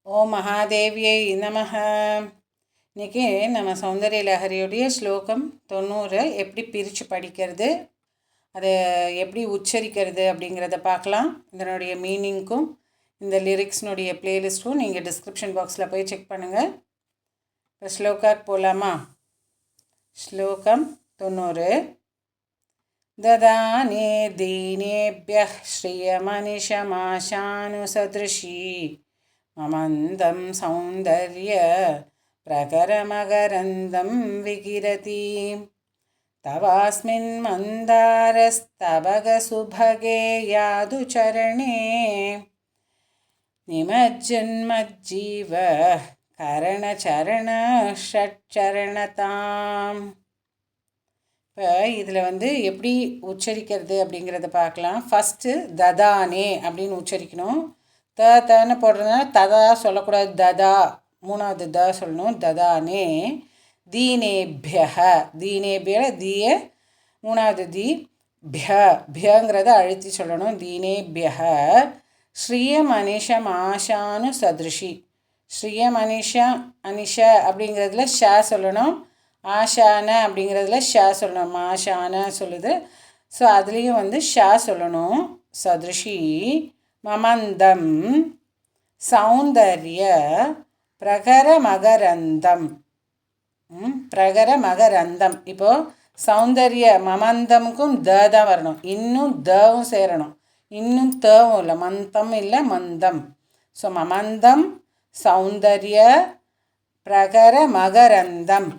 ஓம் மகாதேவியை நமஹ. இன்றைக்கி நம்ம சௌந்தரிய லஹரியுடைய ஸ்லோகம் 90 எப்படி பிரித்து படிக்கிறது, அதை எப்படி உச்சரிக்கிறது அப்படிங்கிறத பார்க்கலாம். இதனுடைய மீனிங்க்கும் இந்த லிரிக்ஸ்னுடைய பிளேலிஸ்ட்டும் நீங்கள் டிஸ்கிரிப்ஷன் பாக்ஸில் போய் செக் பண்ணுங்கள். இப்போ ஸ்லோகாக்கு போகலாமா? ஸ்லோகம் 90. ததானே தீனேபியः ஸ்ரீயமனிஷமாஷானுசதிருஷி மமந்தம் சௌந்தர்ய பிரகரமகரந்தம் விகிரதி தவாஸ்மின் மந்தாரஸ்தபகசுபகே யாது சரணே நிமஜ்ஜன்மஜ்ஜீவ கரணச்சரண ஷட்சரணதாம். இப்போ இதில் எப்படி உச்சரிக்கிறது அப்படிங்கிறத பார்க்கலாம். ஃபஸ்ட்டு ததானே அப்படின்னு உச்சரிக்கணும். தன்னு போடுறதுனால ததா சொல்லக்கூடாது, ததா மூணாவது த சொல்லணும். ததானே தீனேபியக, தீனேபிய தீய மூணாவது தி பியங்கிறத அழுத்தி சொல்லணும். தீனேபியக ஸ்ரீயம் அனிஷம் ஆஷானு சதிருஷி. ஸ்ரீயம் அனிஷ அப்படிங்கிறதுல ஷா சொல்லணும். ஆஷான அப்படிங்கிறதுல ஷா சொல்லணும். ஆஷான சொல்லுது. ஸோ அதுலேயும் ஷா சொல்லணும். சதிருஷி மமந்தம் சௌந்தர்ய பிரகரமகரந்தம். பிரகரமகரந்தம். இப்போது சௌந்தர்ய மமந்தமுக்கும் தான் வரணும். இன்னும் தவும் சேரணும். இன்னும் தவும் இல்லை, மந்தம் இல்லை, மந்தம். ஸோ மமந்தம் சௌந்தர்ய பிரகரமகரந்தம்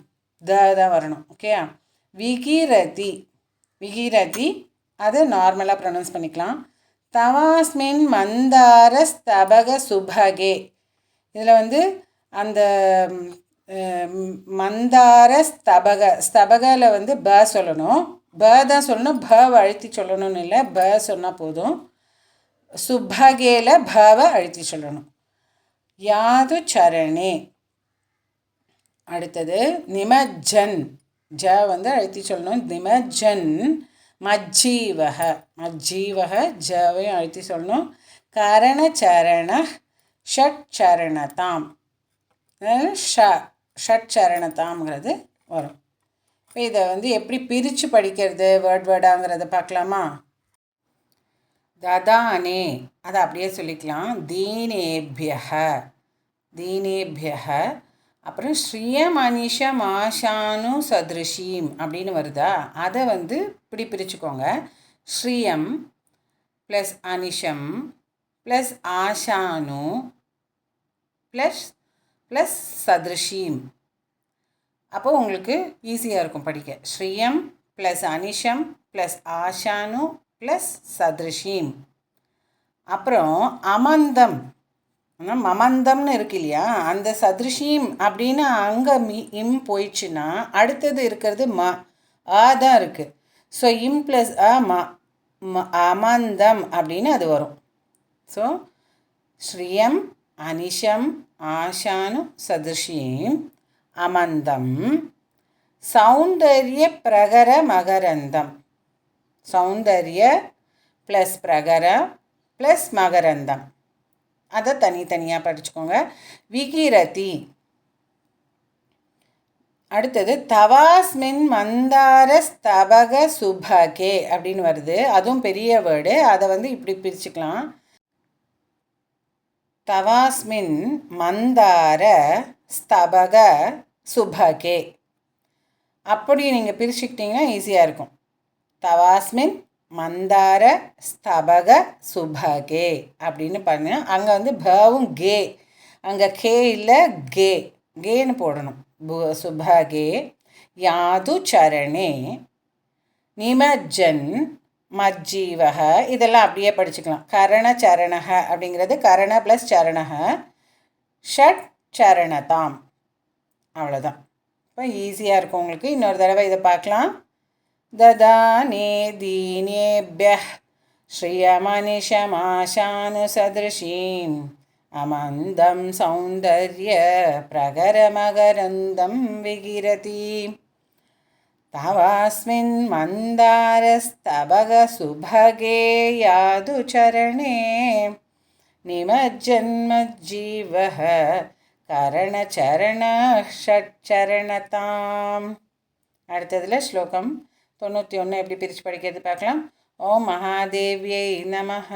தான் வரணும். ஓகே. விகிரதி, விகிரதி அது நார்மலாக ப்ரொனவுன்ஸ் பண்ணிக்கலாம். தவாஸ்மின் மந்தார ஸ்தபக சுபகே. இதில் அந்த மந்தார ஸ்தபக, ஸ்தபகில் ப சொல்லணும். ப தான் சொல்லணும். பவை அழுத்தி சொல்லணும்னு இல்லை, ப சொன்னால் போதும். சுபகேல பவை அழுத்தி சொல்லணும். யாது சரணே. அடுத்தது நிமஜ்ஜன், ஜ அழுத்தி சொல்லணும். நிமஜ்ஜன் மஜ்ஜீவக, மஜ்ஜீவக ஜவையும் அழுத்தி சொல்லணும். கரணச்சரண ஷட்சரணதாம், ஷட்சரணதாம்ங்கிறது வரும். இப்போ இதை எப்படி பிரித்து படிக்கிறது வேர்டாங்கிறத பார்க்கலாமா? ததானே அதை அப்படியே சொல்லிக்கலாம். தீனேபியக, தீனேபியக. அப்புறம் ஸ்ரீயம் அனிஷம் ஆஷானு சதிருஷீம் அப்படின்னு வருதா, அதை இப்படி பிரிச்சுக்கோங்க. ஸ்ரீயம் plus Anusham plus ஆஷானு plus plus சதிருஷீம். அப்போது உங்களுக்கு ஈஸியாக இருக்கும் படிக்க. ஸ்ரீயம் ப்ளஸ் அனிஷம் ப்ளஸ் ஆஷானு ப்ளஸ் சதிருஷீம். அப்புறம் அமந்தம், மமந்தம்னு இருக்கு இல்லையா, அந்த சதிருஷீம் அப்படின்னு அங்கே இம் போயிடுச்சுன்னா அடுத்தது இருக்கிறது ஆ தான் இருக்குது. ஸோ இம் ப்ளஸ் அமந்தம் அப்படின்னு அது வரும். ஸோ ஸ்ரீயம் அனிஷம் ஆஷானு சதிருஷீம் அமந்தம் சௌந்தர்ய பிரகர மகரந்தம். சௌந்தர்ய ப்ளஸ் பிரகர ப்ளஸ் மகரந்தம், அதை தனித்தனியாக படிச்சுக்கோங்க. விகிரதி. அடுத்தது தவாஸ்மின் மந்தார ஸ்தபக சுபகே அப்படின்னு வருது. அதுவும் பெரிய வேர்டு. அதை இப்படி பிரிச்சுக்கலாம். தவாஸ்மின் மந்தார ஸ்தபக சுபகே அப்படி நீங்கள் பிரிச்சுக்கிட்டிங்கன்னா ஈஸியாக இருக்கும். தவாஸ்மின் மந்தார ஸ்தபக சுபகே அப்படின்னு பாருங்க. அங்கே பவும் கே, அங்கே கே இல்லை கே, கேன்னு போடணும். சுபகே யாது சரணே நிமஜ்ஜன் மஜ்ஜீவக. இதெல்லாம் அப்படியே படிச்சுக்கலாம். கரணச்சரணக அப்படிங்கிறது கரண ப்ளஸ் சரணக ஷட் சரணதாம். அவ்வளோதான். இப்போ ஈஸியாக இருக்கும் உங்களுக்கு. இன்னொரு தடவை இதை பார்க்கலாம். ததானே தீனேபியः ஸ்ரீயமனிஷமாஷானு சதிருஷீம் அமந்தம் சௌந்தர்ய பிரகரமகரந்தம் விகிரதி தவாஸ்மின் மந்தாரஸ்தபக சுபகே யாது சரணே நிமஜ்ஜன்மஜ்ஜீவः கரணச்சரண ஷட்சரணதாம். அடுத்ததில் ஸ்லோகம் 91 எப்படி பிரித்து படிக்கிறது பார்க்கலாம். ஓம் மகாதேவியை நமஹ.